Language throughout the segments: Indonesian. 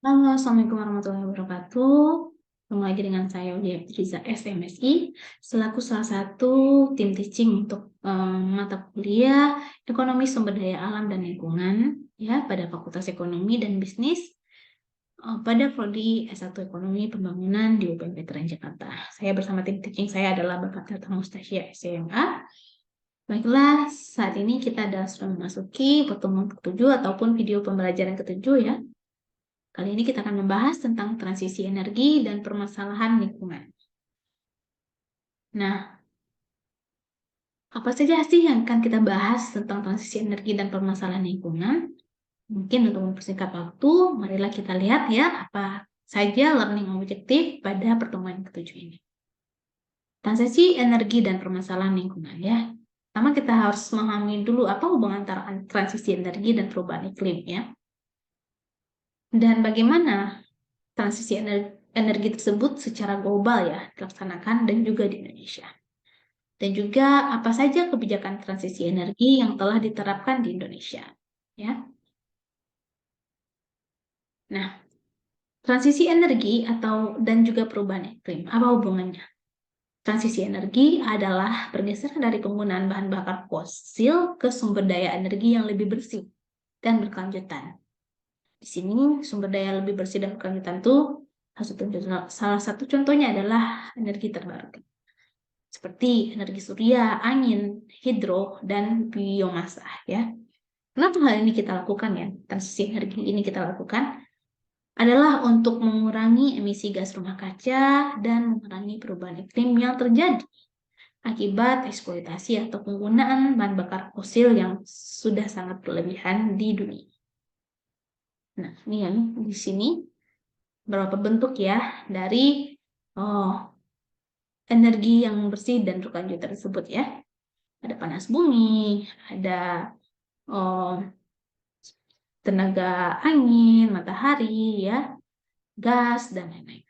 Halo, Assalamualaikum warahmatullahi wabarakatuh. Ketemu lagi dengan saya Udia Triza SMSI, selaku salah satu tim teaching untuk mata kuliah Ekonomi Sumber Daya Alam dan Lingkungan ya pada Fakultas Ekonomi dan Bisnis pada prodi S1 Ekonomi Pembangunan di UPN Veteran Jakarta. Saya bersama tim teaching saya adalah Bapak Tata Mustasya SMA. Baiklah, saat ini kita sudah memasuki pertemuan ke-7 ataupun video pembelajaran ke-7 ya. Kali ini kita akan membahas tentang transisi energi dan permasalahan lingkungan. Nah, apa saja sih yang akan kita bahas tentang transisi energi dan permasalahan lingkungan? Mungkin untuk mempersingkat waktu, marilah kita lihat ya apa saja learning objektif pada pertemuan ke-7 ini. Transisi energi dan permasalahan lingkungan ya. Pertama kita harus memahami dulu apa hubungan antara transisi energi dan perubahan iklim ya. Dan bagaimana transisi energi tersebut secara global ya dilaksanakan dan juga di Indonesia. Dan juga apa saja kebijakan transisi energi yang telah diterapkan di Indonesia. Ya. Nah, transisi energi dan juga perubahan iklim, apa hubungannya? Transisi energi adalah pergeseran dari penggunaan bahan bakar fosil ke sumber daya energi yang lebih bersih dan berkelanjutan. Di sini sumber daya lebih bersih dan berkelanjutan itu salah satu contohnya adalah energi terbarukan, seperti energi surya, angin, hidro, dan biomasa ya. Kenapa hal ini kita lakukan ya? Transisi energi ini kita lakukan adalah untuk mengurangi emisi gas rumah kaca dan mengurangi perubahan iklim yang terjadi akibat eksploitasi atau penggunaan bahan bakar fosil yang sudah sangat berlebihan di dunia. Nah, ini yang di sini beberapa bentuk ya dari energi yang bersih dan berkelanjutan tersebut ya. Ada panas bumi, ada tenaga angin, matahari, ya, gas, dan lain-lain.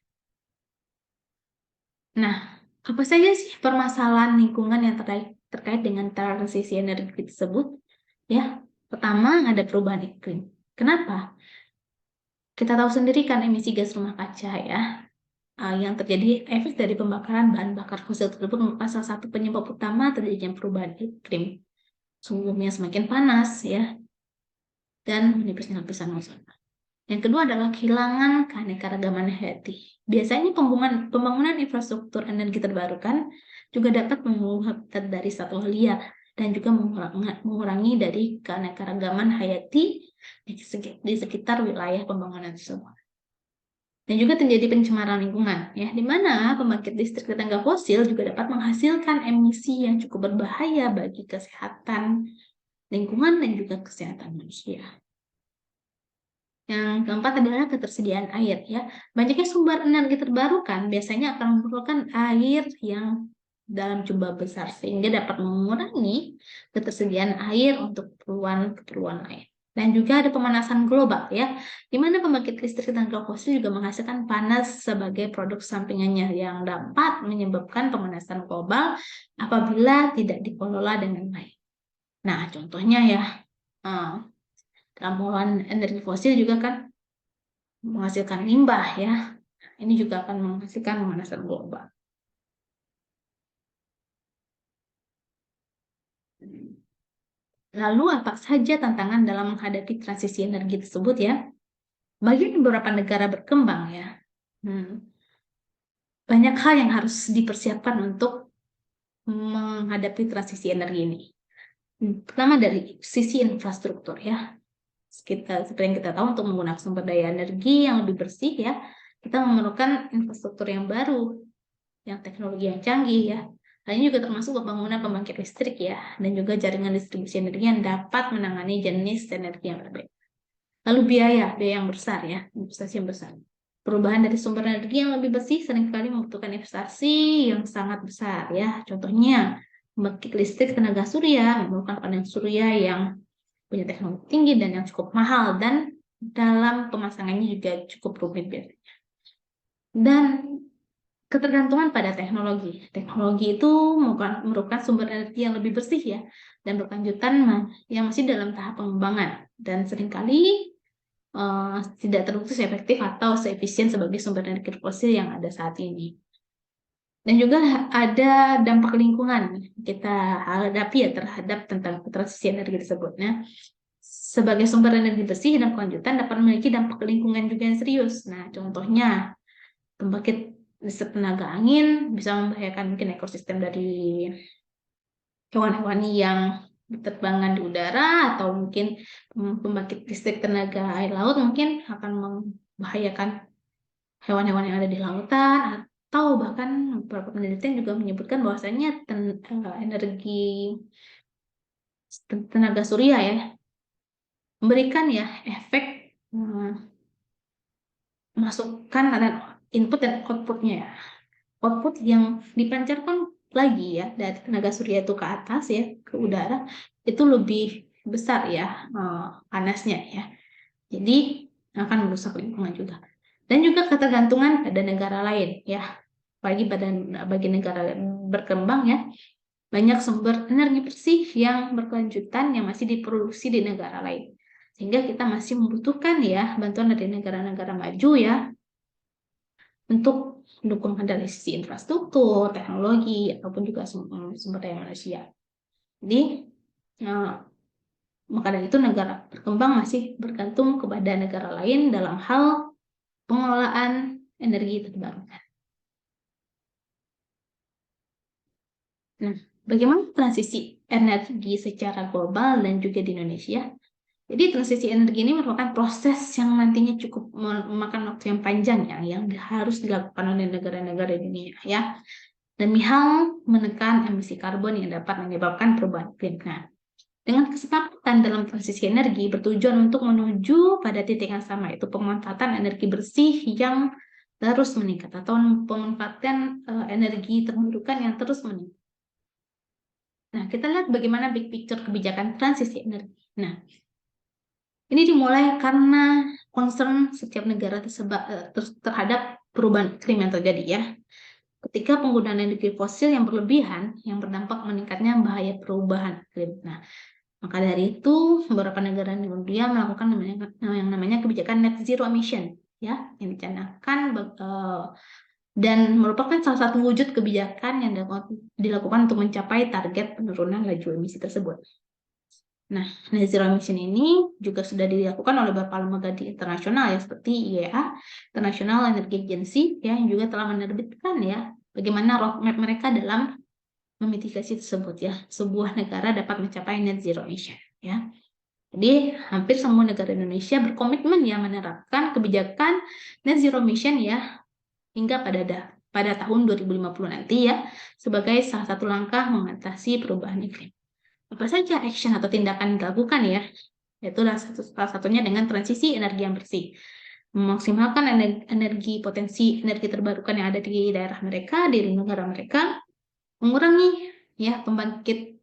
Nah, apa saja sih permasalahan lingkungan yang terkait dengan transisi energi tersebut? Ya, pertama ada perubahan iklim. Kenapa? Kita tahu sendiri kan emisi gas rumah kaca ya, yang terjadi efek dari pembakaran bahan bakar fosil tersebut merupakan salah satu penyebab utama terjadinya perubahan iklim. Suhu bumi yang semakin panas ya, dan menipisnya lapisan ozon. Yang kedua adalah kehilangan keanekaragaman hayati. Biasanya pembangunan infrastruktur energi terbarukan juga dapat mengubah habitat dari satwa liar dan juga mengurangi dari keanekaragaman hayati di sekitar wilayah pembangunan tersebut. Dan juga terjadi pencemaran lingkungan, ya, di mana pembangkit listrik tenaga fosil juga dapat menghasilkan emisi yang cukup berbahaya bagi kesehatan lingkungan dan juga kesehatan manusia. Yang keempat adalah ketersediaan air ya. Banyaknya sumber energi terbarukan biasanya akan memerlukan air yang dalam jumlah besar sehingga dapat mengurangi ketersediaan air untuk keperluan air. Dan juga ada pemanasan global ya, di mana pembangkit listrik tenaga fosil juga menghasilkan panas sebagai produk sampingannya yang dapat menyebabkan pemanasan global apabila tidak dikelola dengan baik. Nah, contohnya ya, pengolahan energi fosil juga kan menghasilkan limbah ya. Ini juga akan menghasilkan pemanasan global. Lalu apa saja tantangan dalam menghadapi transisi energi tersebut ya? Bagi beberapa negara berkembang ya, banyak hal yang harus dipersiapkan untuk menghadapi transisi energi ini. Pertama dari sisi infrastruktur ya. Seperti yang kita tahu, untuk menggunakan sumber daya energi yang lebih bersih ya, kita memerlukan infrastruktur yang baru, yang teknologi yang canggih ya. Hal ini juga termasuk pembangunan pembangkit listrik ya, dan juga jaringan distribusi energi yang dapat menangani jenis energi yang berbeda. Lalu biaya yang besar ya, investasi yang besar. Perubahan dari sumber energi yang lebih bersih seringkali membutuhkan investasi yang sangat besar ya. Contohnya, pembangkit listrik tenaga surya memerlukan panel surya yang punya teknologi tinggi dan yang cukup mahal, dan dalam pemasangannya juga cukup rumit biasanya. Dan ketergantungan pada teknologi. Teknologi itu merupakan sumber energi yang lebih bersih ya, dan berkelanjutan yang masih dalam tahap pengembangan. Dan seringkali tidak terbukti efektif atau seefisien sebagai sumber energi fosil yang ada saat ini. Dan juga ada dampak lingkungan kita hadapi ya terhadap tentang transisi energi tersebut. Nah, sebagai sumber energi bersih dan kelanjutan dapat memiliki dampak lingkungan juga yang serius. Nah, contohnya pembangkit listrik tenaga angin bisa membahayakan mungkin ekosistem dari hewan-hewan yang berterbangan di udara, atau mungkin pembangkit listrik tenaga air laut mungkin akan membahayakan hewan-hewan yang ada di lautan, atau bahkan beberapa penelitian juga menyebutkan bahwasanya energi tenaga surya ya memberikan ya efek masukan dan input dan outputnya ya. Output yang dipancarkan lagi ya dari tenaga surya itu ke atas ya ke udara itu lebih besar ya panasnya ya. Jadi akan merusak lingkungan juga. Dan juga ketergantungan pada negara lain ya. Bagi negara berkembang ya, banyak sumber energi bersih yang berkelanjutan yang masih diproduksi di negara lain. Sehingga kita masih membutuhkan ya bantuan dari negara-negara maju ya untuk dukungan dari sisi infrastruktur, teknologi, ataupun juga sumber daya manusia. Jadi, maka dari itu negara berkembang masih bergantung kepada negara lain dalam hal pengelolaan energi terbarukan. Nah, bagaimana transisi energi secara global dan juga di Indonesia? Jadi transisi energi ini merupakan proses yang nantinya cukup memakan waktu yang panjang ya, yang harus dilakukan oleh negara-negara di dunia ya, demi hal menekan emisi karbon yang dapat menyebabkan perubahan iklim. Nah, dengan kesepakatan dalam transisi energi bertujuan untuk menuju pada titik yang sama, yaitu pemanfaatan energi bersih yang terus meningkat atau pemanfaatan energi terbarukan yang terus meningkat. Nah, kita lihat bagaimana big picture kebijakan transisi energi. Nah, ini dimulai karena concern setiap negara terhadap perubahan iklim yang terjadi ya. Ketika penggunaan energi fosil yang berlebihan yang berdampak meningkatnya bahaya perubahan iklim. Nah, maka dari itu beberapa negara di dunia melakukan yang namanya kebijakan net zero emission ya, yang dicanangkan dan merupakan salah satu wujud kebijakan yang dilakukan untuk mencapai target penurunan laju emisi tersebut. Nah, net zero emission ini juga sudah dilakukan oleh beberapa lembaga internasional ya, seperti IEA, International Energy Agency, ya, yang juga telah menerbitkan ya bagaimana roadmap mereka dalam memitigasi tersebut ya. Sebuah negara dapat mencapai net zero emission ya. Jadi hampir semua negara Indonesia berkomitmen ya menerapkan kebijakan net zero emission ya hingga pada tahun 2050 nanti ya, sebagai salah satu langkah mengatasi perubahan iklim. Apa saja action atau tindakan dilakukan ya? Yaitu salah satunya dengan transisi energi yang bersih. Memaksimalkan energi potensi energi terbarukan yang ada di daerah mereka, di negara mereka, mengurangi ya pembangkit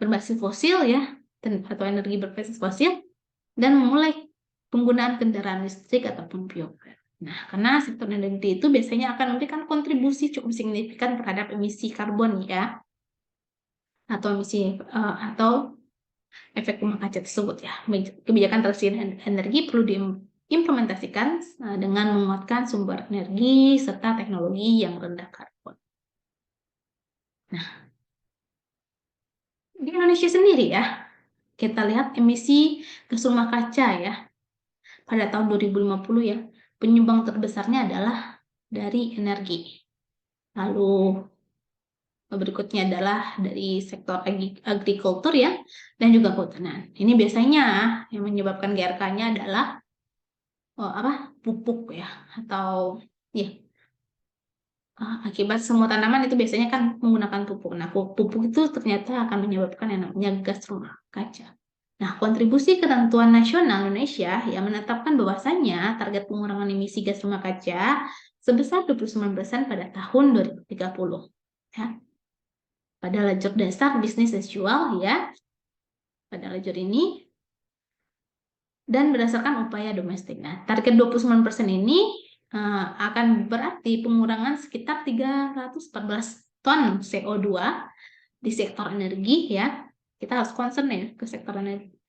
berbasis fosil ya atau energi berbasis fosil, dan memulai penggunaan kendaraan listrik ataupun biogas. Nah, karena sektor energi itu biasanya akan memberikan kontribusi cukup signifikan terhadap emisi karbon ya, atau emisi atau efek rumah kaca tersebut ya. Kebijakan transisi energi perlu diimplementasikan dengan menguatkan sumber energi serta teknologi yang rendah karbon. Nah, di Indonesia sendiri ya, kita lihat emisi gas rumah kaca ya pada tahun 2050 ya, penyumbang terbesarnya adalah dari energi. Lalu berikutnya adalah dari sektor agrikultur ya, dan juga kehutanan. Ini biasanya yang menyebabkan GRK-nya adalah pupuk ya, atau ya akibat semua tanaman itu biasanya kan menggunakan pupuk. Nah, pupuk itu ternyata akan menyebabkan yang namanya gas rumah kaca. Nah, kontribusi Ketentuan Nasional Indonesia yang menetapkan bahwasannya target pengurangan emisi gas rumah kaca sebesar 29% pada tahun 2030. Ya. Pada lajur dasar bisnis as usual ya, pada lajur ini, dan berdasarkan upaya domestik. Nah, target 29% ini akan berarti pengurangan sekitar 314 ton CO2 di sektor energi ya. Kita harus concern ya ke sektor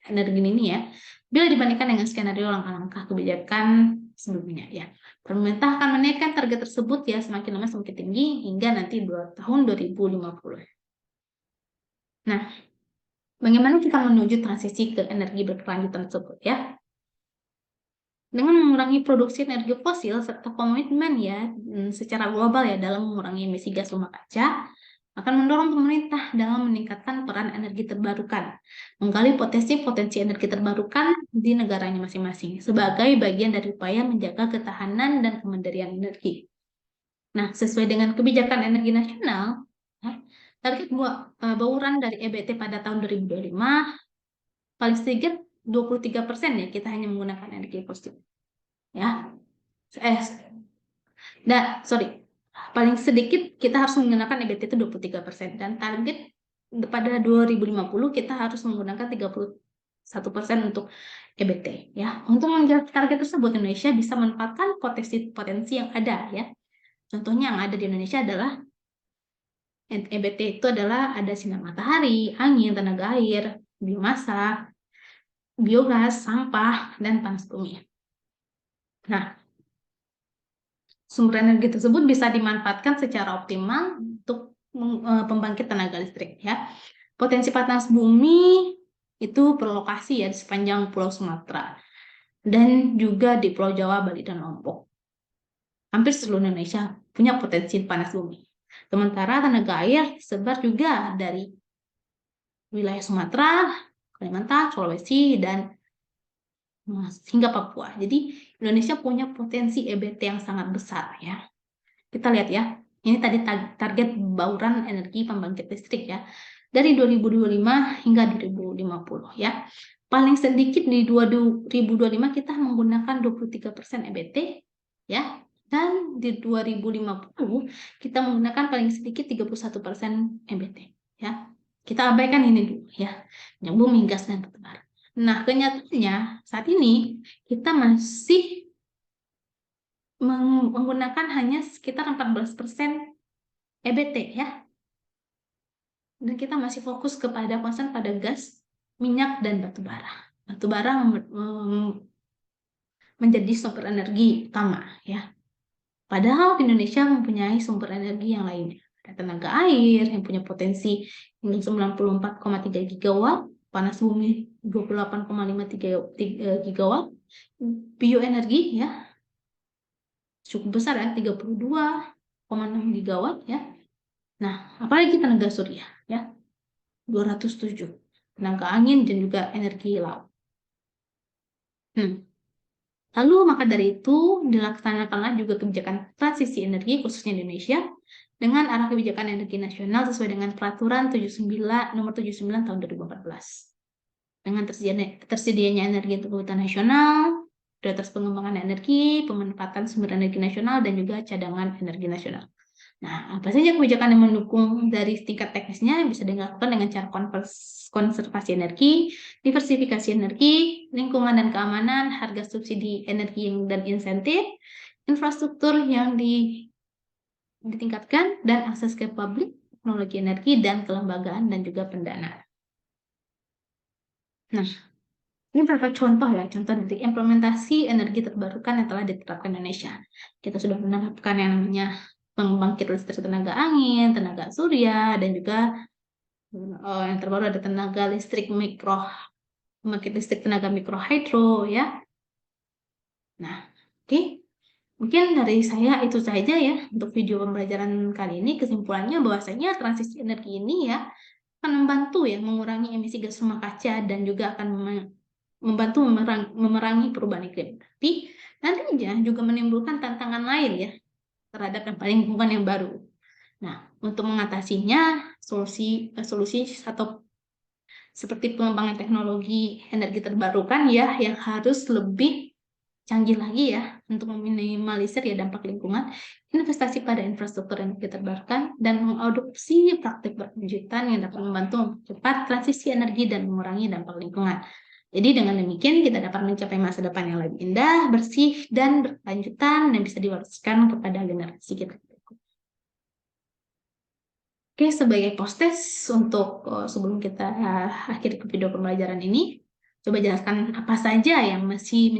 energi ini ya, bila dibandingkan dengan skenario langkah-langkah kebijakan sebelumnya ya. Pemerintah akan menaikkan target tersebut ya semakin lama semakin tinggi hingga nanti tahun 2050. Nah, bagaimana kita menuju transisi ke energi berkelanjutan tersebut ya? Dengan mengurangi produksi energi fosil serta komitmen ya secara global ya dalam mengurangi emisi gas rumah kaca, akan mendorong pemerintah dalam meningkatkan peran energi terbarukan, menggali potensi-potensi energi terbarukan di negaranya masing-masing sebagai bagian dari upaya menjaga ketahanan dan kemandirian energi. Nah, sesuai dengan kebijakan energi nasional, target bauran dari EBT pada tahun 2025 paling sedikit 23% ya kita hanya menggunakan energi fosil. Ya. Paling sedikit kita harus menggunakan EBT itu 23% dan target pada 2050 kita harus menggunakan 31% untuk EBT ya. Untuk mencapai target tersebut Indonesia bisa memanfaatkan potensi yang ada ya. Contohnya yang ada di Indonesia adalah EBT itu adalah ada sinar matahari, angin, tenaga air, biomasa, biogas, sampah, dan panas bumi. Nah, sumber energi tersebut bisa dimanfaatkan secara optimal untuk pembangkit tenaga listrik ya. Potensi panas bumi itu berlokasi ya di sepanjang Pulau Sumatera dan juga di Pulau Jawa, Bali, dan Lombok. Hampir seluruh Indonesia punya potensi panas bumi. Sementara tenaga air tersebar juga dari wilayah Sumatera, Kalimantan, Sulawesi, dan hingga Papua. Jadi Indonesia punya potensi EBT yang sangat besar ya. Kita lihat ya, ini tadi target bauran energi pembangkit listrik ya. Dari 2025 hingga 2050 ya. Paling sedikit di 2025 kita menggunakan 23% EBT ya. Dan di 2050 kita menggunakan paling sedikit 31% EBT ya. Kita abaikan ini dulu ya. Yang bumi, gas, dan batubara. Nah, kenyataannya saat ini kita masih menggunakan hanya sekitar 14% EBT ya. Dan kita masih fokus kepada konsen pada gas, minyak, dan batu bara. Batu bara menjadi sumber energi utama ya. Padahal Indonesia mempunyai sumber energi yang lainnya. Ada tenaga air yang punya potensi hingga 94,3 gigawatt, panas bumi 28,53 gigawatt, bioenergi ya cukup besar ya 32,6 gigawatt ya. Nah, apalagi tenaga surya ya 207, tenaga angin dan juga energi laut. Lalu maka dari itu dilaksanakanlah juga kebijakan transisi energi khususnya di Indonesia dengan arah kebijakan energi nasional sesuai dengan peraturan nomor 79 tahun 2014. Dengan tersedianya energi untuk kebutuhan nasional, prioritas pengembangan energi, pemanfaatan sumber energi nasional, dan juga cadangan energi nasional. Nah, apa saja kebijakan yang mendukung dari tingkat teknisnya bisa dilakukan dengan cara konservasi energi, diversifikasi energi, lingkungan dan keamanan, harga subsidi energi dan insentif, infrastruktur yang ditingkatkan, dan akses ke publik, teknologi energi, dan kelembagaan, dan juga pendanaan. Nah, ini beberapa contoh ya, contoh dari implementasi energi terbarukan yang telah diterapkan Indonesia. Kita sudah menerapkan yang namanya pembangkit listrik tenaga angin, tenaga surya, dan juga yang terbaru ada tenaga listrik pembangkit listrik tenaga mikrohidro ya. Nah, oke. Mungkin dari saya itu saja ya untuk video pembelajaran kali ini. Kesimpulannya bahwasanya transisi energi ini ya akan membantu ya mengurangi emisi gas rumah kaca dan juga akan membantu memerangi perubahan iklim. Tapi nantinya juga menimbulkan tantangan lain ya terhadap dampak lingkungan yang baru. Nah, untuk mengatasinya solusi atau seperti pengembangan teknologi energi terbarukan ya yang harus lebih canggih lagi ya untuk meminimalisir ya dampak lingkungan, investasi pada infrastruktur energi terbarukan, dan mengadopsi praktik berkelanjutan yang dapat membantu mempercepat transisi energi dan mengurangi dampak lingkungan. Jadi dengan demikian kita dapat mencapai masa depan yang lebih indah, bersih, dan berkelanjutan dan bisa diwariskan kepada generasi kita. Oke, sebagai post-test untuk sebelum kita akhiri video pembelajaran ini, Coba jelaskan apa saja yang masih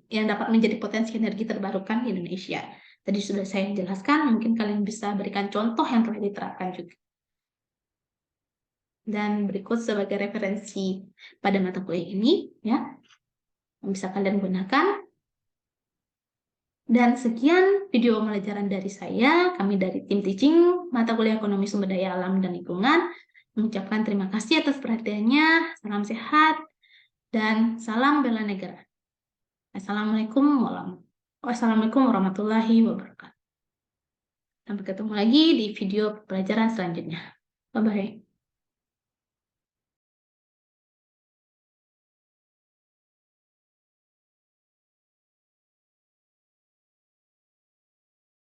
yang dapat menjadi potensi energi terbarukan di Indonesia. Tadi sudah saya jelaskan, mungkin kalian bisa berikan contoh yang telah diterapkan juga. Dan berikut sebagai referensi pada mata kuliah ini, ya, yang bisa kalian gunakan. Dan sekian video pembelajaran dari saya, kami dari tim teaching mata kuliah Ekonomi Sumber Daya Alam dan Lingkungan, mengucapkan terima kasih atas perhatiannya, salam sehat, dan salam bela negara. Wassalamualaikum warahmatullahi wabarakatuh. Sampai ketemu lagi di video pelajaran selanjutnya. Bye-bye.